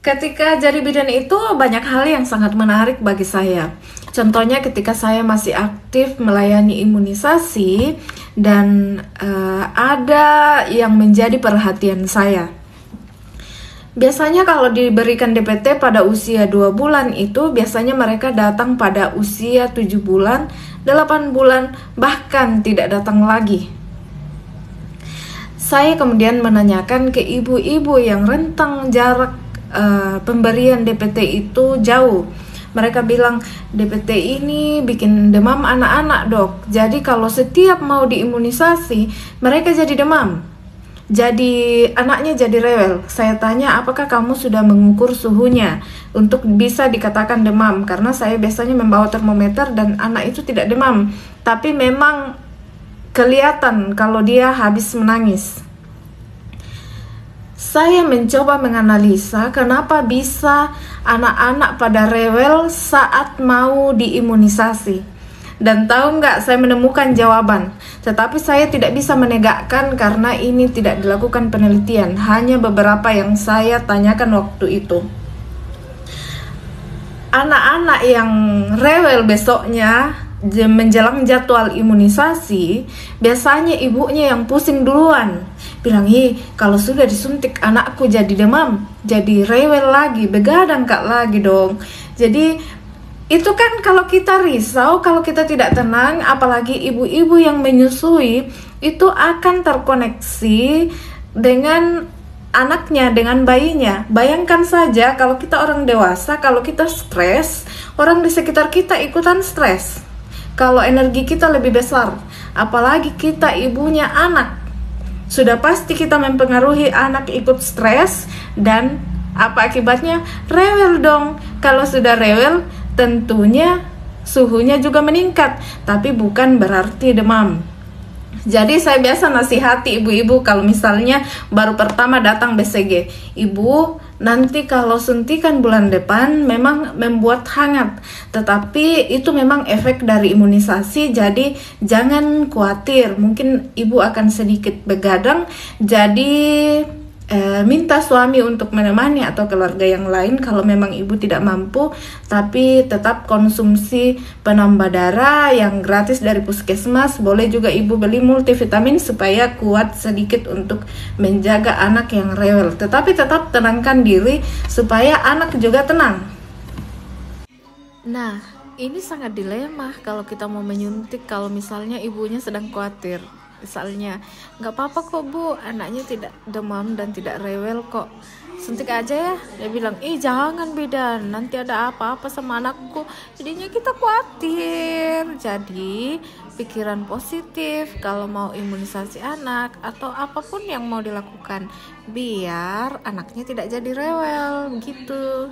Ketika jadi bidan itu banyak hal yang sangat menarik bagi saya. Contohnya ketika saya masih aktif melayani imunisasi dan ada yang menjadi perhatian saya. Biasanya kalau diberikan DPT pada usia 2 bulan itu biasanya mereka datang pada usia 7 bulan, 8 bulan, bahkan tidak datang lagi. Saya kemudian menanyakan ke ibu-ibu yang rentang jarak pemberian DPT itu jauh. Mereka bilang DPT ini bikin demam anak-anak dok. Jadi kalau setiap mau diimunisasi mereka jadi demam. Jadi anaknya jadi rewel. Saya tanya apakah kamu sudah mengukur suhunya untuk bisa dikatakan demam. Karena saya biasanya membawa termometer dan anak itu tidak demam. Tapi memang kelihatan kalau dia habis menangis. Saya mencoba menganalisa kenapa bisa anak-anak pada rewel saat mau diimunisasi. Dan tahu nggak, saya menemukan jawaban. Tetapi saya tidak bisa menegakkan karena ini tidak dilakukan penelitian. Hanya beberapa yang saya tanyakan waktu itu. Anak-anak yang rewel besoknya menjelang jadwal imunisasi, biasanya ibunya yang pusing duluan. Bilang, kalau sudah disuntik anakku jadi demam, jadi rewel lagi, begadang kak lagi dong. Jadi itu kan kalau kita risau, kalau kita tidak tenang, apalagi ibu-ibu yang menyusui, itu akan terkoneksi dengan anaknya, dengan bayinya. Bayangkan saja kalau kita orang dewasa, kalau kita stres, orang di sekitar kita ikutan stres. Kalau energi kita lebih besar, apalagi kita ibunya anak, sudah pasti kita mempengaruhi anak ikut stres, dan apa akibatnya? Rewel dong. Kalau sudah rewel, tentunya suhunya juga meningkat, tapi bukan berarti demam. Jadi saya biasa nasihati ibu-ibu kalau misalnya baru pertama datang BCG, ibu nanti kalau suntikan bulan depan memang membuat hangat, tetapi itu memang efek dari imunisasi, jadi jangan khawatir, mungkin ibu akan sedikit begadang, jadi minta suami untuk menemani atau keluarga yang lain kalau memang ibu tidak mampu, tapi tetap konsumsi penambah darah yang gratis dari puskesmas. Boleh juga ibu beli multivitamin supaya kuat sedikit untuk menjaga anak yang rewel, tetapi tetap tenangkan diri supaya anak juga tenang. Nah, ini sangat dilema kalau kita mau menyuntik kalau misalnya ibunya sedang khawatir. Misalnya, nggak apa-apa kok bu, anaknya tidak demam dan tidak rewel kok, suntik aja ya. Dia bilang, jangan bidan, nanti ada apa-apa sama anakku. Jadinya kita khawatir. Jadi pikiran positif kalau mau imunisasi anak atau apapun yang mau dilakukan biar anaknya tidak jadi rewel, begitu.